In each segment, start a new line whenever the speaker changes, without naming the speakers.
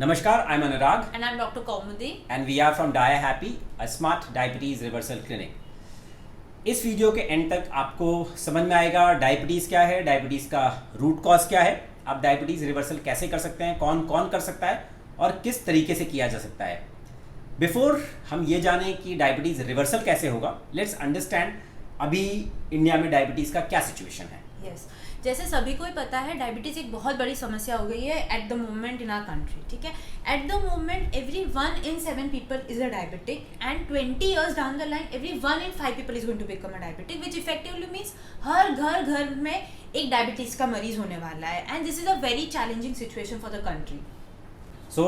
Namaskar, I'm Anurag
And I'm Dr. Kaumudi.
and we are from Dia Happy, a smart diabetes reversal clinic. इस video के and तक आपको समझ में आएगा डायबिटीज़ क्या है, डायबिटीज़ का रूट कॉज क्या है, आप डायबिटीज़ रिवर्सल कैसे कर सकते हैं, कौन कौन कर सकता है और किस तरीके से किया जा सकता है. बिफोर हम ये जानें कि डायबिटीज़ रिवर्सल कैसे होगा, लेट्स अंडरस्टैंड अभी इंडिया में डायबिटीज़ का क्या सिचुएशन है.
यस जैसे सभी को ही पता है डायबिटीज़ एक बहुत बड़ी समस्या हो गई है at the moment in our country. ठीक है, at the moment every 1 in 7 people is a diabetic and 20 years down the line every 1 in 5 people is going to become a diabetic, which effectively means हर घर में एक diabetes का मरीज होने वाला है. And this is a very challenging situation for the country.
So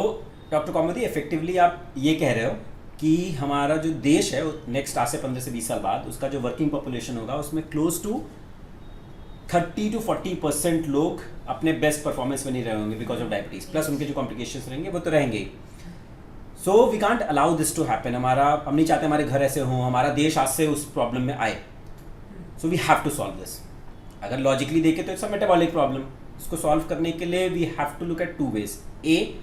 doctor Kaumudi, effectively आप ये कह रहे हो कि हमारा जो देश है नेक्स्ट आज से 15 से 20 साल बाद उसका जो वर्किंग पॉपुलेशन होगा उसमें क्लोज टू 30 to 40% लोग अपने बेस्ट परफॉर्मेंस में नहीं रहे होंगे बिकॉज ऑफ डायबिटीज, प्लस उनके जो कॉम्प्लिकेशंस रहेंगे वो तो रहेंगे ही. So we can't allow this to happen. हम नहीं चाहते हमारे घर ऐसे हों, हमारा देश आज से उस प्रॉब्लम में आए. So we have to solve this. अगर लॉजिकली देखें तो इट्स अ मेटाबॉलिक प्रॉब्लम. इसको सॉल्व करने के लिए we have to look at 2 ways. A,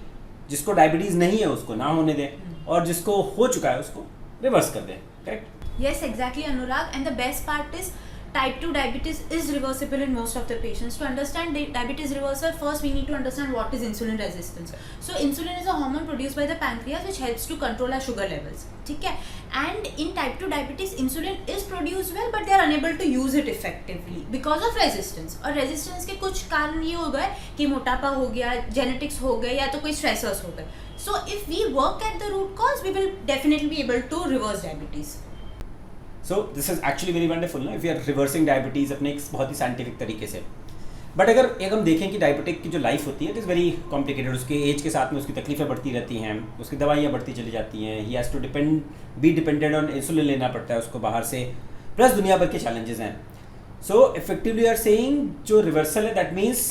जिसको डायबिटीज़ नहीं है उसको ना होने दें, और जिसको हो चुका है उसको रिवर्स कर दें. Correct?
Yes, exactly, Anurag. And the best part is type 2 diabetes is reversible in most of the patients. To understand diabetes reversal, first we need to understand what is insulin resistance. So insulin is a hormone produced by the pancreas which helps to control our sugar levels. ठीक है? And in type 2 diabetes, insulin is produced well but they are unable to use it effectively because of resistance. और resistance के कुछ कारण ये हो गए कि मोटापा हो गया, genetics हो गए, या तो कोई stressors हो गए. So if we work at the root cause, we will definitely be able to reverse diabetes.
So this is actually very wonderful ना, if you are reversing diabetes अपने एक बहुत ही साइंटिफिक तरीके से. बट अगर एक हम देखें कि डायबिटिक की जो लाइफ होती है इट इज़ वेरी कॉम्प्लिकेटेड. उसके एज के साथ में उसकी तकलीफें बढ़ती रहती हैं, उसकी दवाइयाँ बढ़ती चली जाती हैं, he has to be dependent on insulin लेना पड़ता है उसको बाहर से, प्लस दुनिया भर के चैलेंजेस हैं. सो इफेक्टिवली आर सेइंग जो रिवर्सल है दैट मीन्स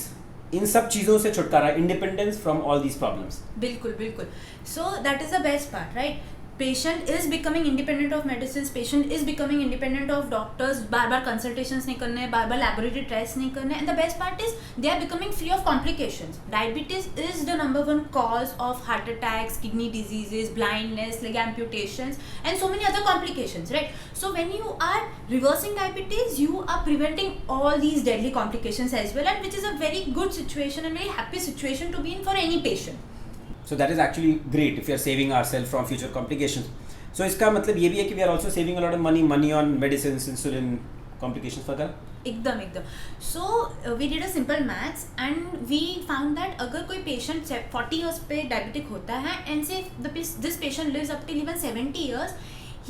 इन सब चीज़ों से छुटकारा, independence from all these problems.
बिल्कुल बिल्कुल. So that is the best part, right? Patient is becoming independent of medicine, patient is becoming independent of doctors, बार बार कंसल्टेशंस नहीं करने, बार बार लैबोरेटरी टेस्ट नहीं करने. And the best part is they are becoming free of complications. Diabetes is the number 1 cause of heart attacks, kidney diseases, blindness, leg amputations, and so many other complications, right? So when you are reversing diabetes, you are preventing all these deadly complications as well, and which is a very good situation and very happy situation to be in for any patient.
So that is actually great if you are saving ourselves from future complications. So इसका मतलब ये भी है कि we are also saving a lot of money on medicines, insulin, complications वगैरह.
एकदम. So we did a simple maths and we found that अगर कोई patient 40 years पे diabetic होता है and say this patient lives up till even 70 years,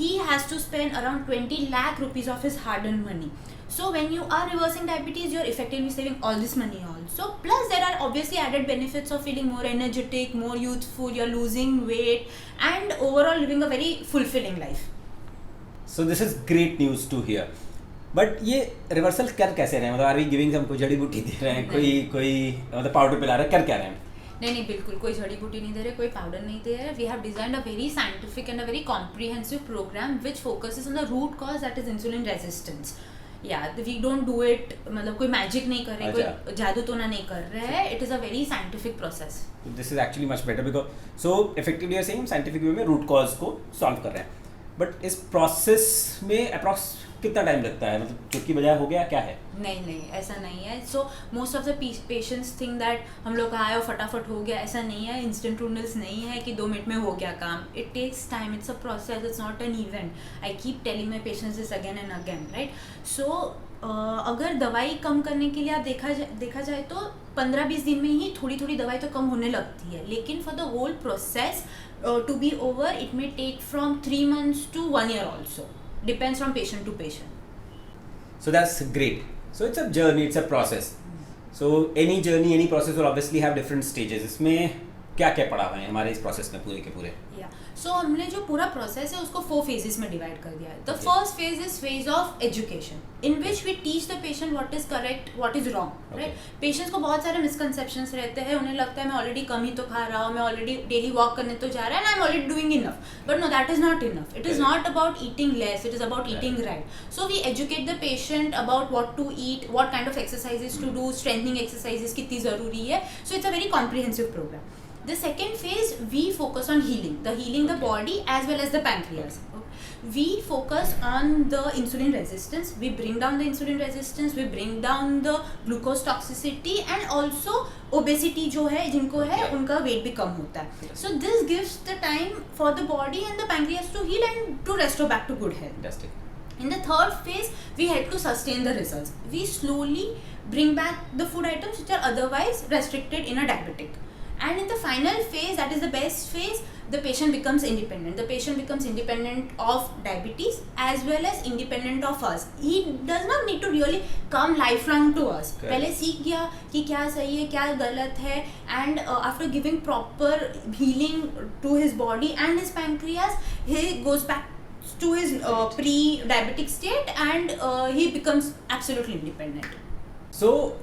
he has to spend around 20 lakh rupees of his hard-earned money. So when you are reversing diabetes, you are effectively saving all this money also. Plus there are obviously added benefits of feeling more energetic, more youthful, you are losing weight and overall living a very fulfilling life.
So this is great news to hear. But ये reversal कर कैसे रहे हैं? मतलब are we giving हम कोई जड़ी बूटी दे रहे हैं, कोई मतलब पाउडर पिला रहे हैं, कर क्या रहे हैं?
नहीं बिल्कुल कोई जड़ी बूटी नहीं दे रहे, कोई पाउडर नहीं दे रहे. We have designed a very scientific and a very comprehensive programme which focuses on the root cause, that is insulin resistance. या वी डोंट डू इट, मतलब कोई मैजिक नहीं कर रहे, कोई जादू टोना नहीं कर रहे हैं. It is a very scientific process.
This is actually much better because so effectively are saying scientific way में रूट कॉज को सॉल्व कर रहे हैं. बट इस प्रोसेस में अप्रॉक्स कितना टाइम लगता है? मतलब चुटकी बजाय हो गया क्या है?
नहीं ऐसा नहीं है. So most of the patients think that हम लोग आए और फटाफट हो गया. ऐसा नहीं है. इंस्टेंट नूडल्स नहीं है कि 2 मिनट में हो गया काम. It takes time, it's a process, it's not an event. I keep telling my patients this again and again, right? So अगर दवाई कम करने के लिए आप देखा जाए तो 15-20 दिन में ही थोड़ी दवाई तो कम होने लगती है. लेकिन for the whole process to be over it may take from 3 months to 1 year also. Depends from patient to patient.
So that's great. So it's a journey, it's a process. So any journey, any process will obviously have different stages. इसमें क्या क्या पड़ा हुआ है हमारे इस process में पूरे के पूरे?
सो हमने जो पूरा प्रोसेस है उसको 4 phases में डिवाइड कर दिया है. The first phase is phase of education in which we teach the patient what is correct, what is wrong, right? Patients को बहुत सारे मिसकंसेप्शंस रहते हैं. उन्हें लगता है मैं ऑलरेडी कम ही तो खा रहा हूँ, मैं ऑलरेडी डेली वॉक करने तो जा रहा है, and I am already doing enough. But no, that is not enough. It is not about eating less, it is about eating right. So we educate the patient about what to eat, what kind of exercises to do, strengthening exercises कितनी ज़रूरी है. So it's a very comprehensive programme. The second phase, we focus on healing the body as well as the pancreas. We focus on the insulin resistance. We bring down the insulin resistance. We bring down the glucose toxicity and also obesity जो है जिनको है उनका weight भी कम होता है. So this gives the time for the body and the pancreas to heal and to restore back to good health.
Fantastic.
In the third phase, we help to sustain the results. We slowly bring back the food items which are otherwise restricted in a diabetic. And in the final phase, that is the best phase, the patient becomes independent. The patient becomes independent of diabetes as well as independent of us. He does not need to really come lifelong to us. पहले सीख गया कि क्या सही है क्या गलत है, and after giving proper healing to his body and his pancreas, he goes back to his pre-diabetic state and he becomes absolutely independent.
So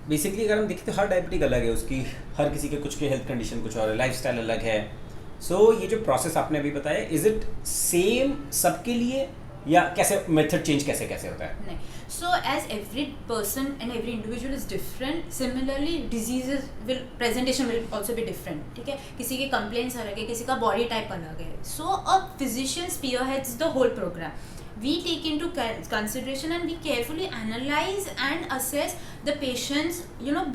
basically अगर हम देखें तो हर डायबिटिक अलग है उसकी, हर किसी के कुछ के हेल्थ कंडीशन कुछ और है, लाइफस्टाइल अलग है. सो ये जो प्रोसेस आपने अभी बताया, इज इट सेम सबके लिए या कैसे मेथड चेंज कैसे कैसे होता है?
नहीं. So as every person and every individual is different, similarly diseases will presentation will also be different. ठीक है, किसी के complaints अलग है, किसी का body type अलग है. So a physician spearheads the whole program. We take into consideration and we carefully analyze and assess the patient's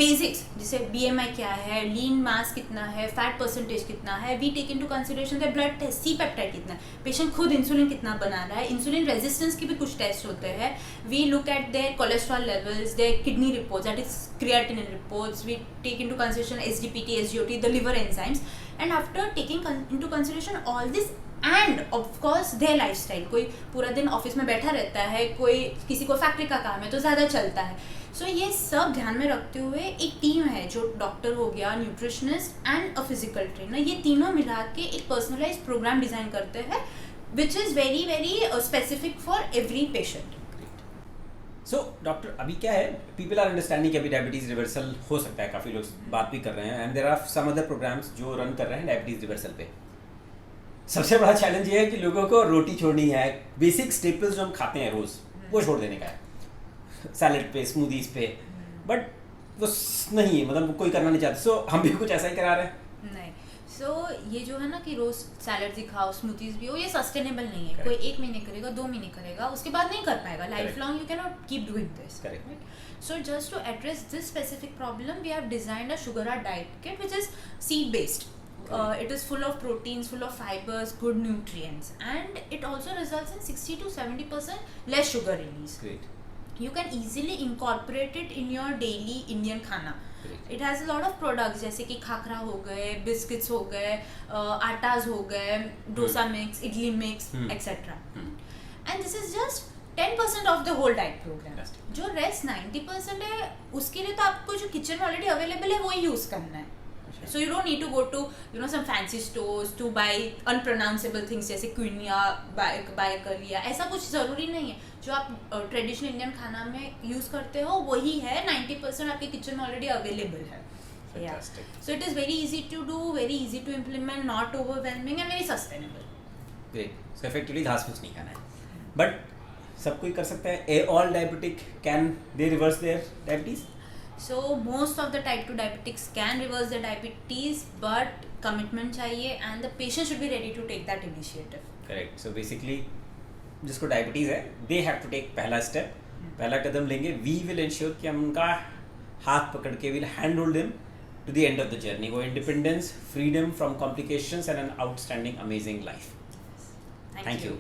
basics. जैसे BMI क्या है, lean mass कितना है, fat percentage कितना है. We take into consideration the blood test, C-peptide कितना है, patient खुद insulin कितना बना रहा है, insulin resistance की भी कुछ टेस्ट होते हैं. We look at their cholesterol levels, their kidney reports, that is creatinine reports. We take into consideration SGPT, SGOT, the liver enzymes, and after taking into consideration all this and of course their lifestyle, कोई पूरा दिन office में बैठा रहता है, कोई किसी को फैक्ट्री का काम है तो ज़्यादा चलता है. सो ये सब ध्यान में रखते हुए एक टीम है जो डॉक्टर हो गया, nutritionist and a physical trainer, ये तीनों मिला के एक पर्सनलाइज प्रोग्राम डिज़ाइन करते हैं which is very very specific for every patient.
So doctor अभी क्या है, पीपल आर अंडरस्टैंडिंग कि अभी डायबिटीज़ रिवर्सल हो सकता है, काफ़ी लोग बात भी कर रहे हैं, and there are some other programmes जो रन कर रहे हैं डायबिटीज़ रिवर्सल पे. सबसे बड़ा चैलेंज ये है कि लोगों को रोटी छोड़नी है, बेसिक स्टेपल्स जो हम खाते हैं रोज़ वो छोड़ देने का है, सैलेड पे, स्मूदीज पे, बट वो नहीं है, मतलब कोई करना नहीं चाहते. सो हम भी कुछ ऐसा ही करा रहे हैं.
नहीं. सो ये जो है ना कि रोज सैलड ही खाओ, स्मूथीज भी हो, ये सस्टेनेबल नहीं है. कोई 1 महीने करेगा, 2 महीने करेगा, उसके बाद नहीं कर पाएगा. Life long you can not keep doing this. So just to address this specific problem, we have designed a Sugar Art diet kit which is seed based. It is full of proteins, full of fibers, good nutrients, and it also results in 60 to 70% less sugar release.
Great.
You can easily incorporate it in your daily Indian khana.
Great.
It has a lot of products जैसे कि खाखरा हो गए, biscuits हो गए, आटाज हो गए, dosa mix, idli mix, etc. And this is just 10% of the whole diet program. जो rest 90% है उसके लिए तो आपको जो किचन में ऑलरेडी अवेलेबल है वही यूज करना है. So you don't need to go to some fancy stores to buy unpronounceable things जैसे क्विनिया, बायकलिया, ऐसा कुछ ज़रूरी नहीं है. जो आप ट्रेडिशनल इंडियन खाना में यूज़ करते हो वही है, 90% आपके किचन में ऑलरेडी अवेलेबल है.
Fantastic.
So it is very easy to do, very easy to implement, not overwhelming and very sustainable.
Great. So effectively घास फूस नहीं खाना है, but सब कोई कर सकता है. All diabetic can they reverse their diabetes?
So most of the type 2 diabetics can reverse their diabetes, but commitment चाहिए and the patient should be ready to take that initiative.
Correct. So basically जिसको diabetes है they have to take पहला step, पहला कदम लेंगे. We will ensure कि हम उनका हाथ पकड़ के will handhold them to the end of the journey. वो independence, freedom from complications and an outstanding amazing life.
Thank you.